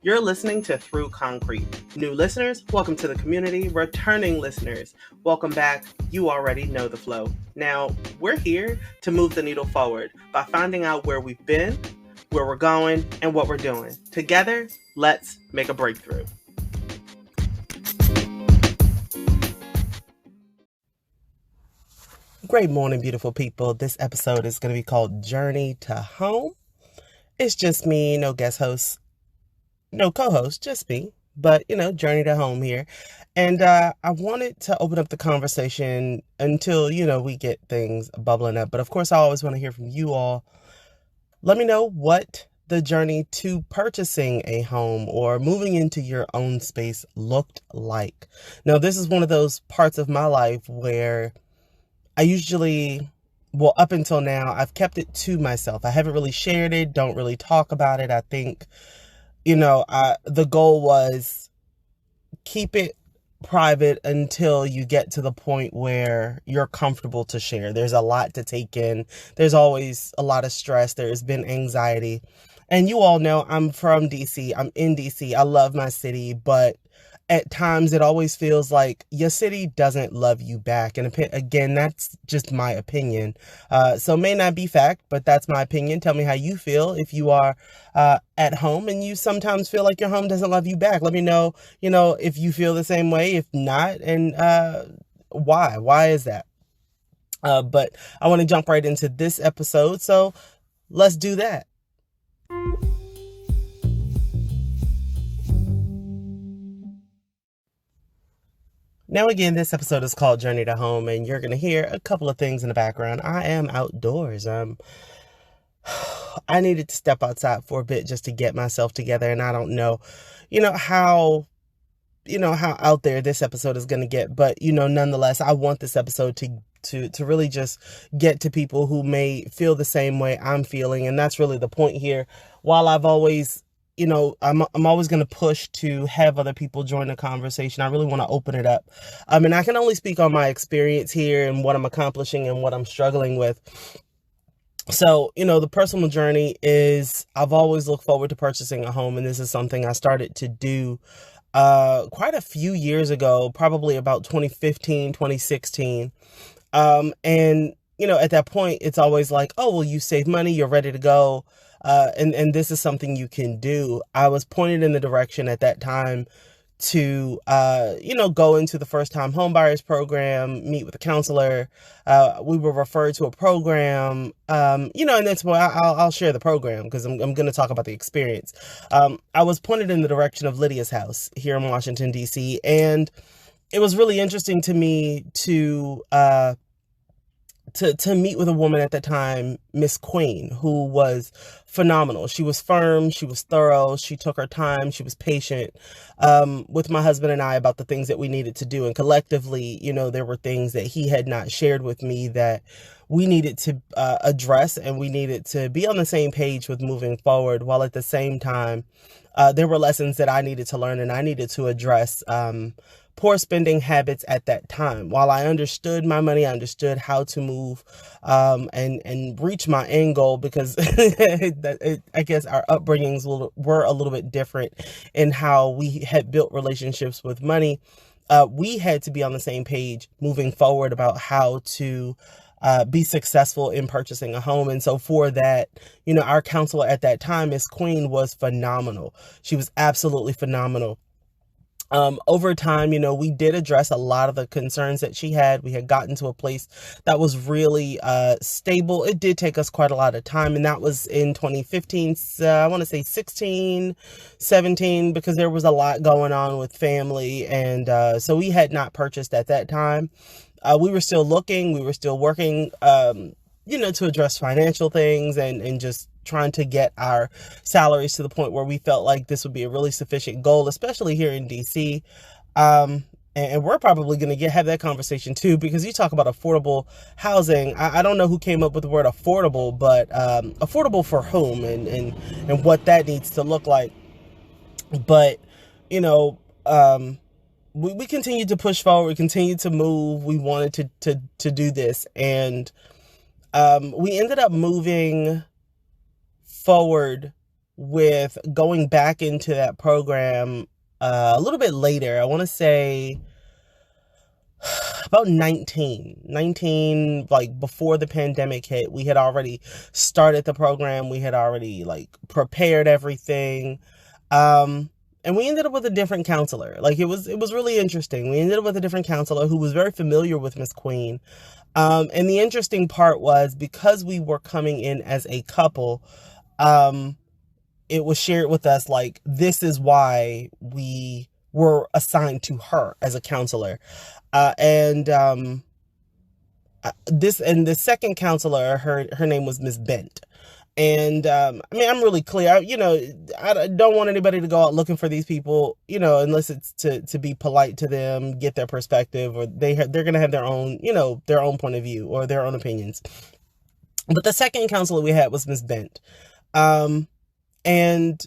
You're listening to Through Concrete. New listeners, welcome to the community. Returning listeners, welcome back. You already know the flow. Now, we're here to move the needle forward by finding out where we've been, where we're going, and what we're doing. Together, let's make a breakthrough. Great morning, beautiful people. This episode is going to be called Journey to Home. It's just me, no guest host, no co-host, just me. But, Journey to Home here. And I wanted to open up the conversation until, we get things bubbling up. But of course, I always want to hear from you all. Let me know what the journey to purchasing a home or moving into your own space looked like. Now, this is one of those parts of my life where I usually, up until now, I've kept it to myself. I haven't really shared it, don't really talk about it. I think, the goal was keep it private until you get to the point where you're comfortable to share. There's a lot to take in. There's always a lot of stress. There's been anxiety. And you all know I'm from DC. I'm in DC. I love my city, but at times it always feels like your city doesn't love you back. And again, that's just my opinion. So may not be fact, but that's my opinion. Tell me how you feel if you are at home and you sometimes feel like your home doesn't love you back. Let me know, if you feel the same way, if not, and why. Why is that? But I want to jump right into this episode. So let's do that. Now, again, this episode is called Journey to Home, and you're going to hear a couple of things in the background. I am outdoors. I needed to step outside for a bit just to get myself together, and I don't know, how out there this episode is going to get, but, nonetheless, I want this episode to really just get to people who may feel the same way I'm feeling, and that's really the point here. While I've always I'm always going to push to have other people join the conversation, I really want to open it up. And I can only speak on my experience here and what I'm accomplishing and what I'm struggling with. So, the personal journey is I've always looked forward to purchasing a home. And this is something I started to do quite a few years ago, probably about 2015, 2016. And, at that point, it's always like, oh, well, you save money, you're ready to go. And this is something you can do. I was pointed in the direction at that time to, go into the first time homebuyers program, meet with a counselor. We were referred to a program, and that's why I'll share the program because I'm going to talk about the experience. I was pointed in the direction of Lydia's house here in Washington, D.C. And it was really interesting to me to meet with a woman at the time, Miss Queen, who was phenomenal. She was firm, she was thorough, she took her time, she was patient with my husband and I about the things that we needed to do. And collectively, there were things that he had not shared with me that we needed to address, and we needed to be on the same page with moving forward, while at the same time, there were lessons that I needed to learn and I needed to address poor spending habits at that time. While I understood my money, I understood how to move and reach my end goal, because I guess our upbringings were a little bit different in how we had built relationships with money. We had to be on the same page moving forward about how to be successful in purchasing a home. And so for that, our counselor at that time, Miss Queen, was phenomenal. She was absolutely phenomenal. Over time, we did address a lot of the concerns that she had. We had gotten to a place that was really stable. It did take us quite a lot of time, and that was in 2015, I want to say 16, 17, because there was a lot going on with family, and so we had not purchased at that time. We were still looking, we were still working, to address financial things and just trying to get our salaries to the point where we felt like this would be a really sufficient goal, especially here in DC. And we're probably going to have that conversation too, because you talk about affordable housing. I don't know who came up with the word affordable, but affordable for whom and what that needs to look like. But, we continued to push forward. We continued to move. We wanted to do this. And we ended up moving forward with going back into that program a little bit later. I want to say about 19, like before the pandemic hit. We had already started the program. We had already like prepared everything. And we ended up with a different counselor. Like it was really interesting. We ended up with a different counselor who was very familiar with Miss Queen. And the interesting part was, because we were coming in as a couple, it was shared with us, like, this is why we were assigned to her as a counselor. The second counselor, her name was Miss Bent. And I mean, I'm really clear. I don't want anybody to go out looking for these people, unless it's to be polite to them, get their perspective, or they're going to have their own, their own point of view or their own opinions. But the second counselor we had was Miss Bent. And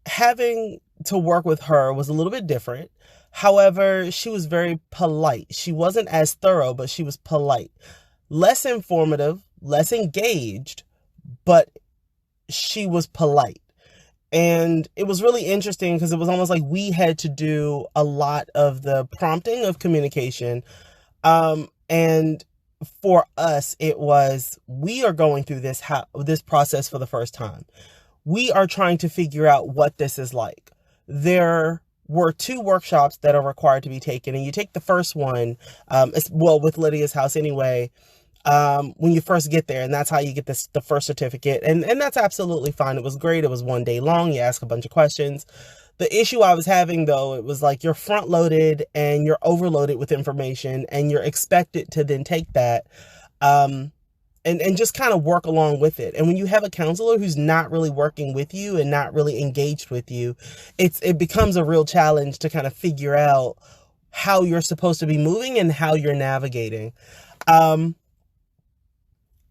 having to work with her was a little bit different. However, she was very polite. She wasn't as thorough, but she was polite. Less informative, less engaged, but she was polite. And it was really interesting because it was almost like we had to do a lot of the prompting of communication. And for us, it was, we are going through this process for the first time. We are trying to figure out what this is like. There were 2 workshops that are required to be taken, and you take the first one, with Lydia's House anyway, when you first get there, and that's how you get the first certificate, and that's absolutely fine. It was great. It was 1 day long. You ask a bunch of questions. The issue I was having, though, it was like you're front loaded and you're overloaded with information, and you're expected to then take that and just kind of work along with it. And when you have a counselor who's not really working with you and not really engaged with you, it becomes a real challenge to kind of figure out how you're supposed to be moving and how you're navigating.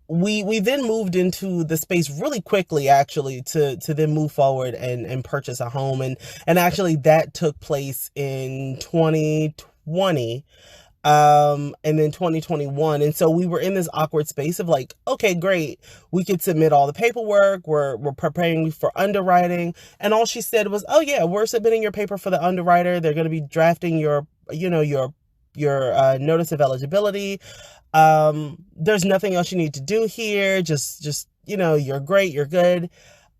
We then moved into the space really quickly, actually, to then move forward and purchase a home. And actually that took place in 2020. And then 2021. And so we were in this awkward space of like, okay, great. We could submit all the paperwork. We're preparing for underwriting. And all she said was, oh yeah, we're submitting your paper for the underwriter. They're going to be drafting your notice of eligibility. There's nothing else you need to do here. Just, you're great. You're good.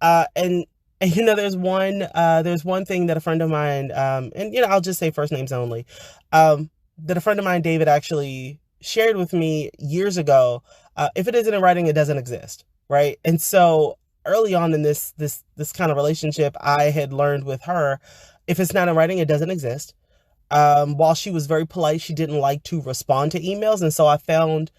And there's one thing that a friend of mine, I'll just say first names only, that a friend of mine, David, actually shared with me years ago. If it isn't in writing, it doesn't exist, right? And so early on in this kind of relationship, I had learned with her, if it's not in writing, it doesn't exist. While she was very polite, she didn't like to respond to emails. And so I found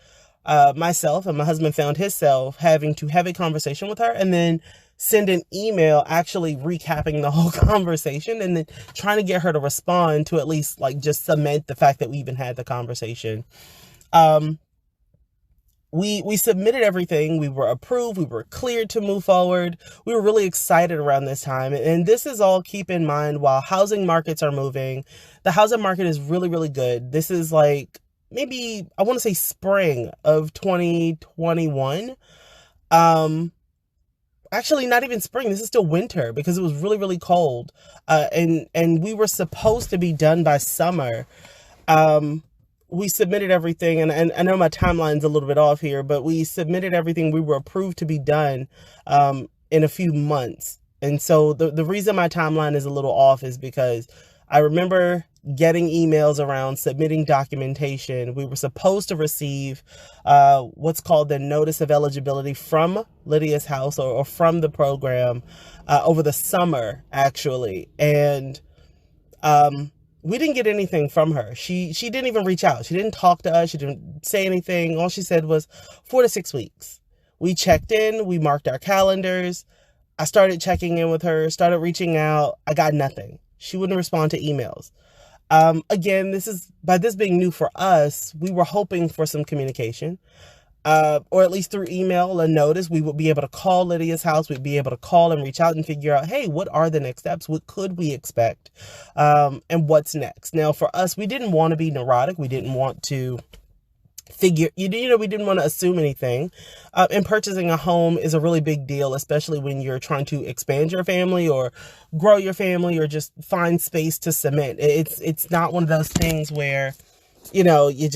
myself, and my husband found himself, having to have a conversation with her and then send an email actually recapping the whole conversation, and then trying to get her to respond to at least like just cement the fact that we even had the conversation. We submitted everything. We were approved. We were cleared to move forward. We were really excited around this time. And this is all, keep in mind, while housing markets are moving. The housing market is really, really good. This is like maybe, I want to say spring of 2021. Actually, not even spring. This is still winter because it was really, really cold. And we were supposed to be done by summer. We submitted everything, and I know my timeline's a little bit off here, but we submitted everything. We were approved to be done in a few months. And so the reason my timeline is a little off is because I remember getting emails around submitting documentation. We were supposed to receive what's called the notice of eligibility from Lydia's House or from the program over the summer, actually. And we didn't get anything from her. She didn't even reach out. She didn't talk to us. She didn't say anything. All she said was 4 to 6 weeks. We checked in. We marked our calendars. I started checking in with her, started reaching out. I got nothing. She wouldn't respond to emails. Again, by this being new for us, we were hoping for some communication, or at least through email, a notice. We would be able to call Lydia's House. We'd be able to call and reach out and figure out, hey, what are the next steps? What could we expect? And what's next? Now, for us, we didn't want to be neurotic. We didn't want to we didn't want to assume anything. And purchasing a home is a really big deal, especially when you're trying to expand your family or grow your family or just find space to cement. It's not one of those things where, you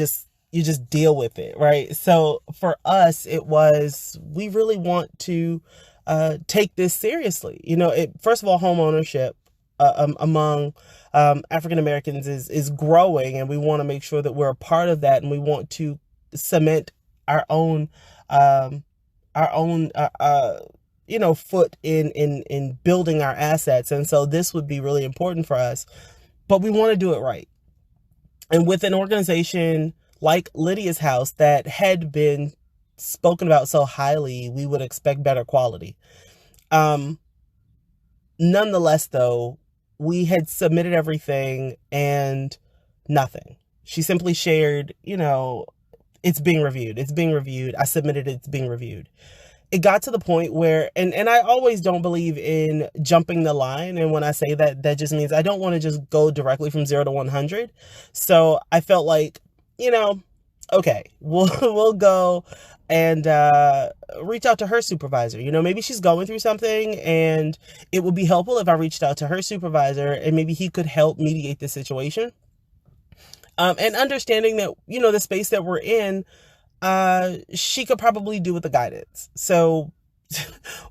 just deal with it, right? So for us, it was, we really want to take this seriously. First of all, home ownership among African Americans is growing, and we want to make sure that we're a part of that, and we want to cement our own foot in building our assets. And so this would be really important for us, but we want to do it right. And with an organization like Lydia's House that had been spoken about so highly, we would expect better quality. Nonetheless, though, we had submitted everything and nothing. She simply shared, it's being reviewed. It's being reviewed. I submitted it. It's being reviewed. It got to the point where, and I always don't believe in jumping the line. And when I say that, that just means I don't want to just go directly from 0 to 100. So I felt like, okay, we'll go and reach out to her supervisor. Maybe she's going through something, and it would be helpful if I reached out to her supervisor and maybe he could help mediate the situation. And understanding that, the space that we're in, she could probably do with the guidance. So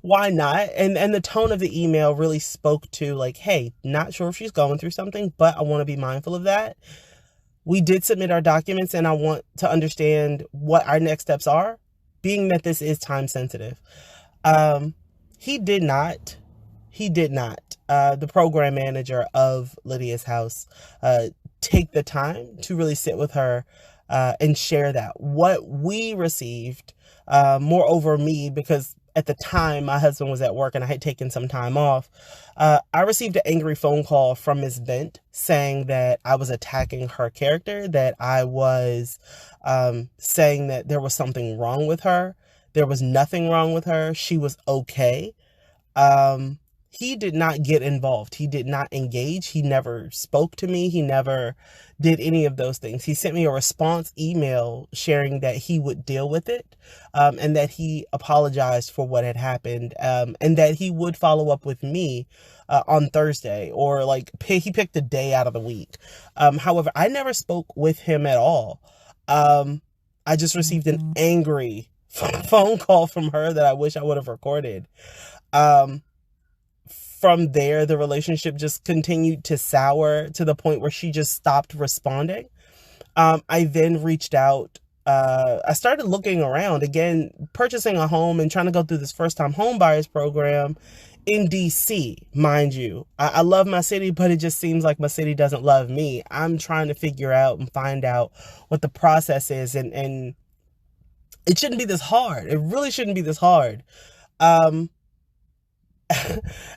why not? And the tone of the email really spoke to like, hey, not sure if she's going through something, but I want to be mindful of that. We did submit our documents, and I want to understand what our next steps are, being that this is time sensitive. He did not, the program manager of Lydia's House, take the time to really sit with her and share that. What we received, moreover me, because at the time my husband was at work and I had taken some time off, I received an angry phone call from Ms. Bent saying that I was attacking her character, that I was saying that there was something wrong with her. There was nothing wrong with her. She was okay. He did not get involved. He did not engage. He never spoke to me. He never did any of those things. He sent me a response email sharing that he would deal with it, and that he apologized for what had happened, and that he would follow up with me on Thursday, or he picked a day out of the week. However, I never spoke with him at all. I just received an angry phone call from her that I wish I would have recorded. From there, the relationship just continued to sour to the point where she just stopped responding. I then reached out. I started looking around again, purchasing a home and trying to go through this first-time home buyers program in DC, mind you. I love my city, but it just seems like my city doesn't love me. I'm trying to figure out and find out what the process is, and it shouldn't be this hard. It really shouldn't be this hard.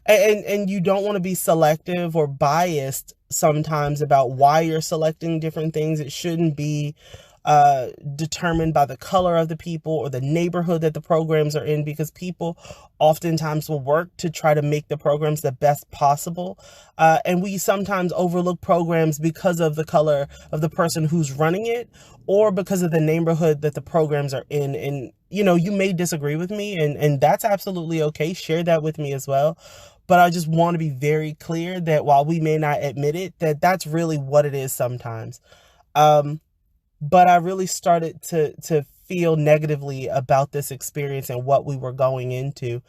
And you don't want to be selective or biased sometimes about why you're selecting different things. It shouldn't be determined by the color of the people or the neighborhood that the programs are in, because people oftentimes will work to try to make the programs the best possible. And we sometimes overlook programs because of the color of the person who's running it, or because of the neighborhood that the programs are in. And, you may disagree with me, and that's absolutely okay. Share that with me as well. But I just want to be very clear that while we may not admit it, that's really what it is sometimes. But I really started to feel negatively about this experience and what we were going into.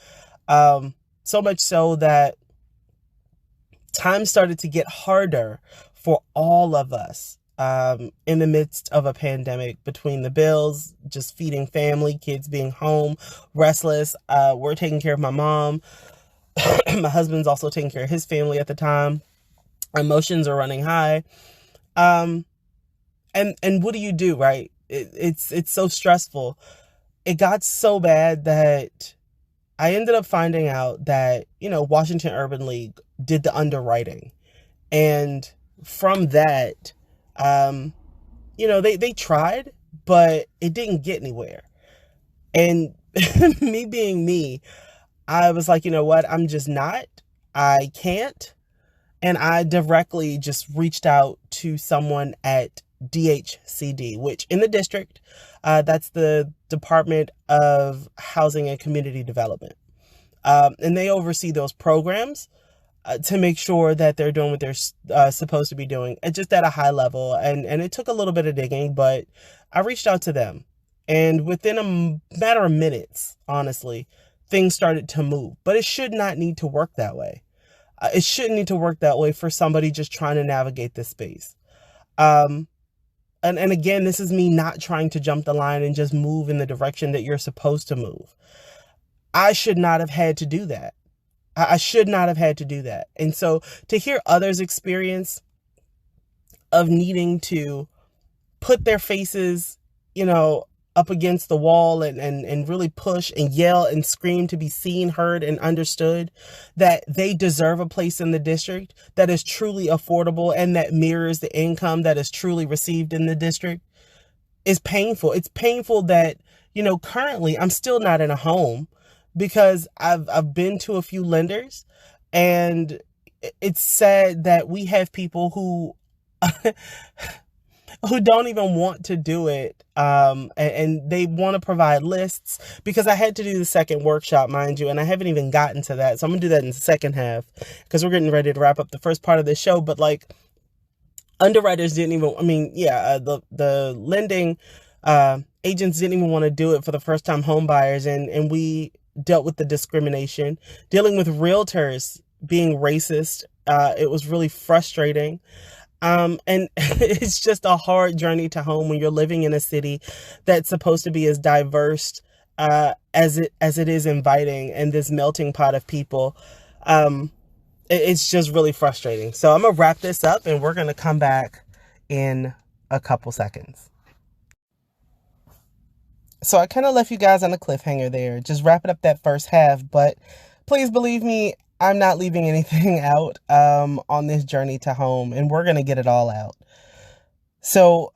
So much so that times started to get harder for all of us in the midst of a pandemic, between the bills, just feeding family, kids being home, restless. We're taking care of my mom. My husband's also taking care of his family at the time. Emotions are running high. And what do you do, right? It's so stressful. It got so bad that I ended up finding out that, Washington Urban League did the underwriting. And from that, they tried, but it didn't get anywhere. And me being me, I was like, you know what? I'm just not. I can't. And I directly just reached out to someone at DHCD, which in the district, that's the Department of Housing and Community Development. And they oversee those programs to make sure that they're doing what they're supposed to be doing, just at a high level. And it took a little bit of digging, but I reached out to them. And within a matter of minutes, honestly, things started to move. But it should not need to work that way. It shouldn't need to work that way for somebody just trying to navigate this space. And again, this is me not trying to jump the line and just move in the direction that you're supposed to move. I should not have had to do that. I should not have had to do that. And so to hear others' experience of needing to put their faces, up against the wall and really push and yell and scream to be seen, heard, and understood, that they deserve a place in the district that is truly affordable and that mirrors the income that is truly received in the district, is painful. It's painful that, currently I'm still not in a home, because I've been to a few lenders, and it's sad that we have people who who don't even want to do it. And they want to provide lists, because I had to do the second workshop, mind you, and I haven't even gotten to that. So I'm gonna do that in the second half, because we're getting ready to wrap up the first part of the show. But underwriters didn't even, the lending agents didn't even want to do it for the first time home buyers. And we dealt with the discrimination, dealing with realtors being racist. It was really frustrating. And it's just a hard journey to home when you're living in a city that's supposed to be as diverse as it is inviting, and this melting pot of people. It's just really frustrating. So I'm gonna wrap this up, and we're gonna come back in a couple seconds. So I kind of left you guys on a cliffhanger there, just wrapping up that first half. But please believe me, I'm not leaving anything out on this journey to home, and we're going to get it all out. So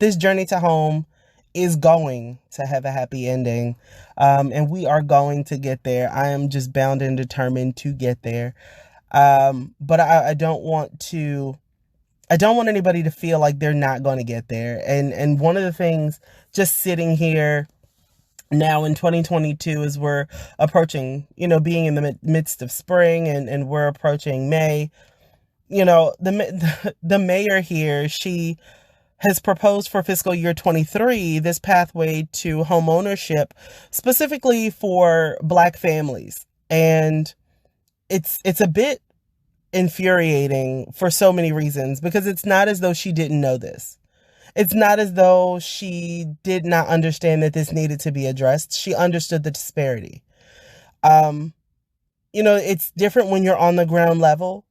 this journey to home is going to have a happy ending, and we are going to get there. I am just bound and determined to get there. But I don't want anybody to feel like they're not going to get there. And one of the things, just sitting here now in 2022, as we're approaching, being in the midst of spring, and we're approaching May, the mayor here, she has proposed for fiscal year 23 this pathway to home ownership, specifically for Black families. And it's a bit infuriating for so many reasons, because it's not as though she didn't know this. It's not as though she did not understand that this needed to be addressed. She understood the disparity. It's different when you're on the ground level,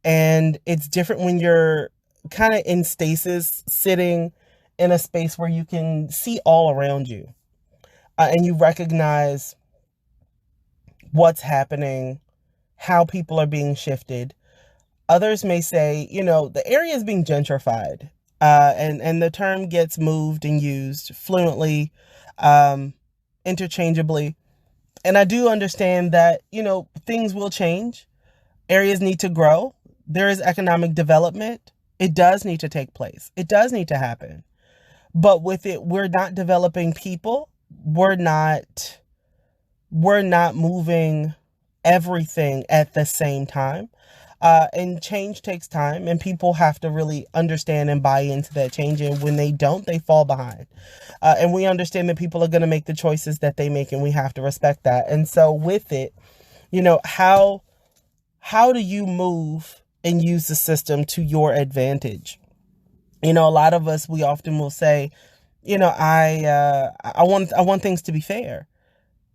and it's different when you're kind of in stasis, sitting in a space where you can see all around you, and you recognize what's happening, how people are being shifted. Others may say, the area is being gentrified. And the term gets moved and used fluently, interchangeably. And I do understand that, things will change. Areas need to grow. There is economic development. It does need to take place. It does need to happen. But with it, we're not developing people. We're not moving everything at the same time. And change takes time, and people have to really understand and buy into that change. And when they don't, they fall behind. And we understand that people are going to make the choices that they make, and we have to respect that. And so with it, how do you move and use the system to your advantage? A lot of us, we often will say, I want things to be fair.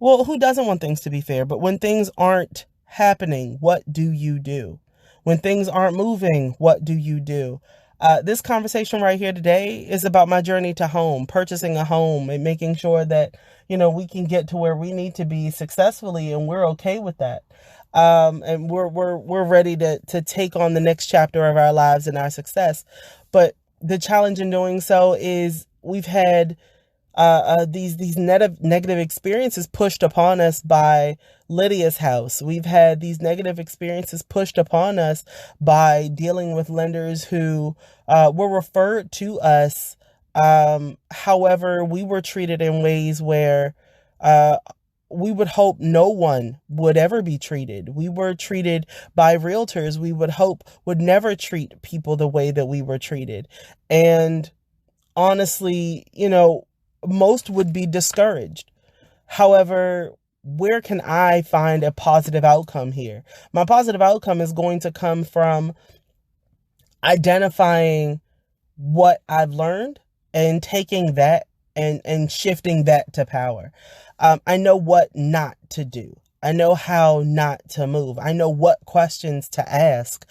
Well, who doesn't want things to be fair? But when things aren't happening, what do you do? When things aren't moving, what do you do? This conversation right here today is about my journey to home, purchasing a home, and making sure that, we can get to where we need to be successfully, and we're okay with that. And we're ready to take on the next chapter of our lives and our success. But the challenge in doing so is we've had these negative experiences pushed upon us by Lydia's house. We've had these negative experiences pushed upon us by dealing with lenders who were referred to us. However, we were treated in ways where we would hope no one would ever be treated. We were treated by realtors we would hope would never treat people the way that we were treated. And honestly, most would be discouraged. However, where can I find a positive outcome here? My positive outcome is going to come from identifying what I've learned and taking that and shifting that to power. I know what not to do. I know how not to move. I know what questions to ask.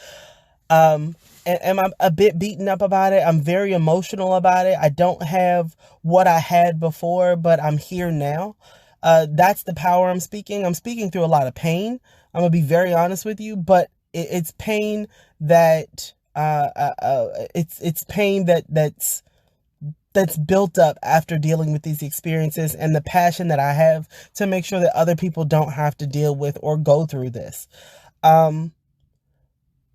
And I'm a bit beaten up about it. I'm very emotional about it. I don't have what I had before, but I'm here now. That's the power I'm speaking. I'm speaking through a lot of pain. I'm gonna be very honest with you, but it's pain that it's pain that's built up after dealing with these experiences, and the passion that I have to make sure that other people don't have to deal with or go through this.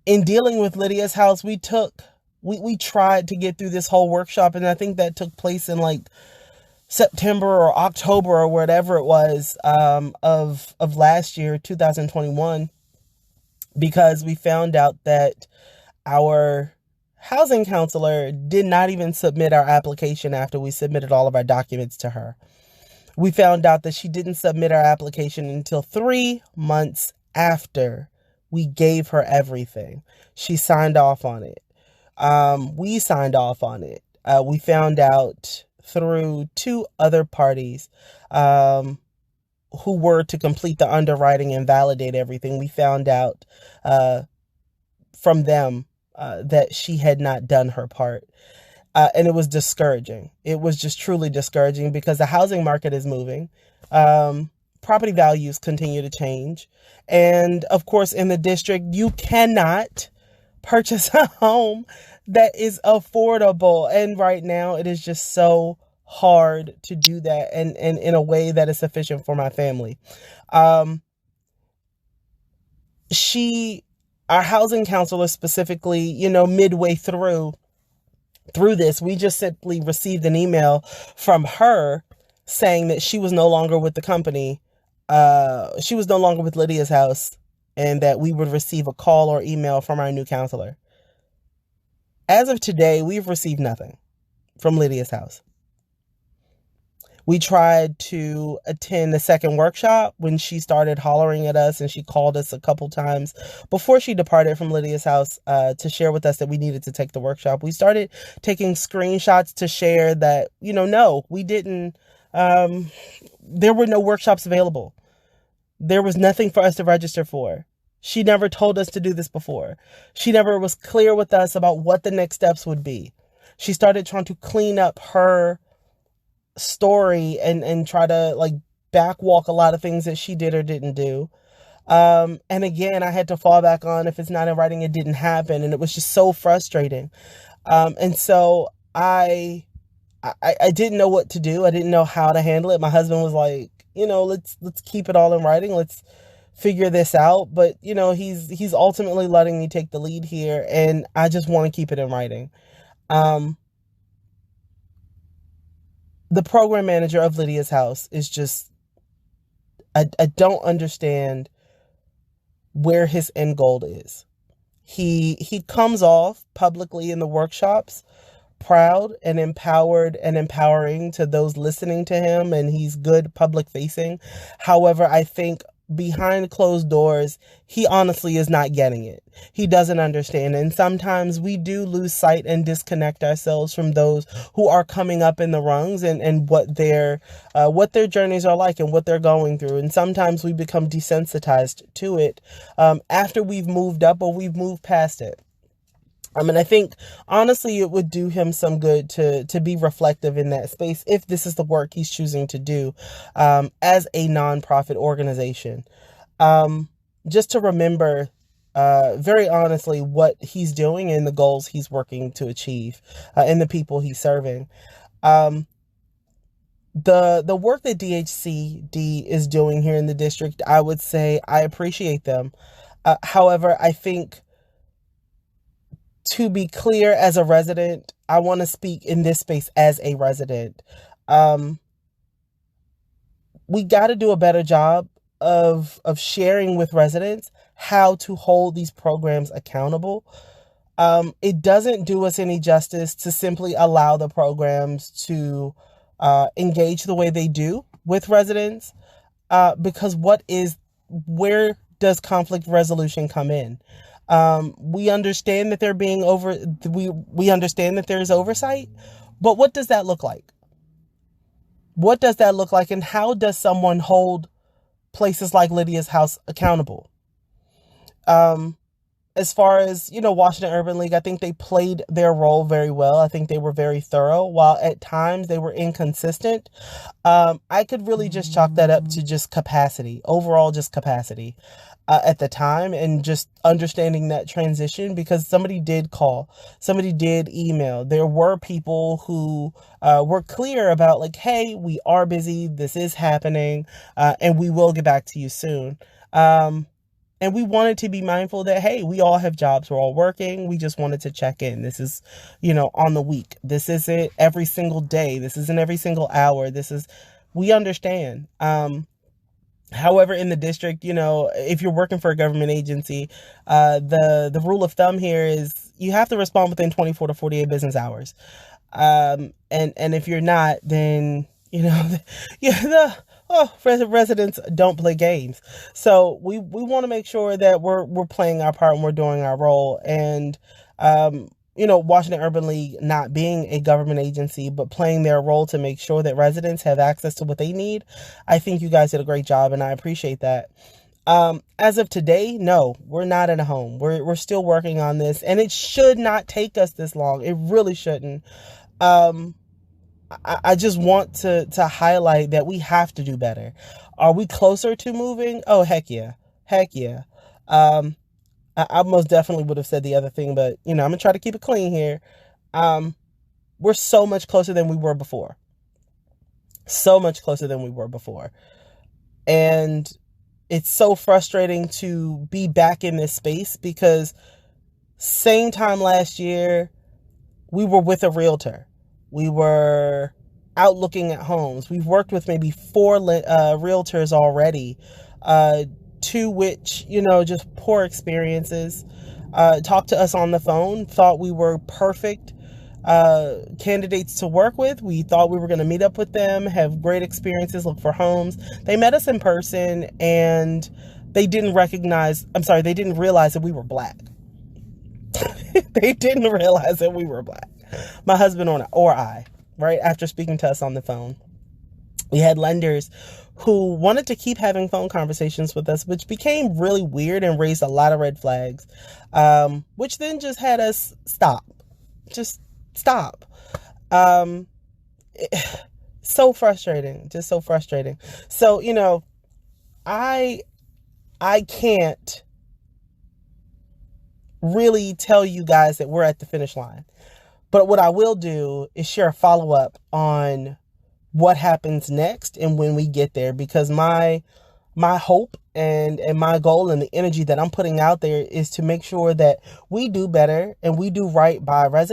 In dealing with Lydia's house, we tried to get through this whole workshop, and I think that took place in like September or October or whatever it was, of last year, 2021, because we found out that our housing counselor did not even submit our application after we submitted all of our documents to her. We found out that she didn't submit our application until 3 months after we gave her everything. She signed off on it. We signed off on it. We found out through 2 other parties who were to complete the underwriting and validate everything. We found out from them that she had not done her part. And it was discouraging. It was just truly discouraging because the housing market is moving. Property values continue to change. And of course, in the district, you cannot purchase a home that is affordable. And right now, it is just so hard to do that and in a way that is sufficient for my family. Our housing counselor specifically, midway through this, we just simply received an email from her saying that she was no longer with the company. She was no longer with Lydia's house, and that we would receive a call or email from our new counselor. As of today, we've received nothing from Lydia's house. We tried to attend the second workshop when she started hollering at us, and she called us a couple times before she departed from Lydia's house to share with us that we needed to take the workshop. We started taking screenshots to share that, no, we didn't. There were no workshops available. There was nothing for us to register for. She never told us to do this before. She never was clear with us about what the next steps would be. She started trying to clean up her story and try to backwalk a lot of things that she did or didn't do. And again, I had to fall back on, if it's not in writing, it didn't happen. And it was just so frustrating. And so I didn't know what to do. I didn't know how to handle it. My husband was like, let's keep it all in writing. Let's figure this out. But, he's ultimately letting me take the lead here, and I just want to keep it in writing. The program manager of Lydia's house is just, I don't understand where his end goal is. He comes off publicly in the workshops proud and empowered and empowering to those listening to him, and he's good public facing. However, I think behind closed doors, he honestly is not getting it. He doesn't understand. And sometimes we do lose sight and disconnect ourselves from those who are coming up in the rungs and what their journeys are like and what they're going through. And sometimes we become desensitized to it after we've moved up or we've moved past it. I think, honestly, it would do him some good to be reflective in that space if this is the work he's choosing to do as a nonprofit organization. Just to remember, very honestly, what he's doing and the goals he's working to achieve and the people he's serving. The work that DHCD is doing here in the district, I would say I appreciate them. However, I think, to be clear, as a resident, I want to speak in this space as a resident. Um, we got to do a better job of sharing with residents how to hold these programs accountable. It doesn't do us any justice to simply allow the programs to engage the way they do with residents, because where does conflict resolution come in? We understand that they're being we understand that there is oversight, but what does that look like? What does that look like, and how does someone hold places like Lydia's house accountable? Um, as far as, Washington Urban League, I think they played their role very well. I think they were very thorough, while at times they were inconsistent. I could really just chalk that up to just capacity, overall, just capacity at the time, and just understanding that transition, because somebody did call, somebody did email. There were people who were clear about, like, hey, we are busy, this is happening, and we will get back to you soon. And we wanted to be mindful that, hey, we all have jobs. We're all working. We just wanted to check in. This is, on the week. This isn't every single day. This isn't every single hour. We understand. However, in the district, if you're working for a government agency, the rule of thumb here is you have to respond within 24 to 48 business hours. And if you're not, then, residents don't play games. So we want to make sure that we're playing our part and we're doing our role. And, Washington Urban League not being a government agency, but playing their role to make sure that residents have access to what they need. I think you guys did a great job, and I appreciate that. As of today, no, we're not at home. We're still working on this, and it should not take us this long. It really shouldn't. I just want to highlight that we have to do better. Are we closer to moving? Oh, heck yeah. Heck yeah. I most definitely would have said the other thing, but, I'm going to try to keep it clean here. We're so much closer than we were before. So much closer than we were before. And it's so frustrating to be back in this space, because same time last year, we were with a realtor. We were out looking at homes. We've worked with maybe 4 realtors already, to which, just poor experiences. Talked to us on the phone, thought we were perfect candidates to work with. We thought we were going to meet up with them, have great experiences, look for homes. They met us in person, and they didn't realize that we were Black. They didn't realize that we were Black. My husband or I, right after speaking to us on the phone. We had lenders who wanted to keep having phone conversations with us, which became really weird and raised a lot of red flags, which then just had us stop. Just stop. So frustrating. Just so frustrating. So, I can't really tell you guys that we're at the finish line. But what I will do is share a follow-up on what happens next and when we get there, because my hope and my goal and the energy that I'm putting out there is to make sure that we do better and we do right by residents.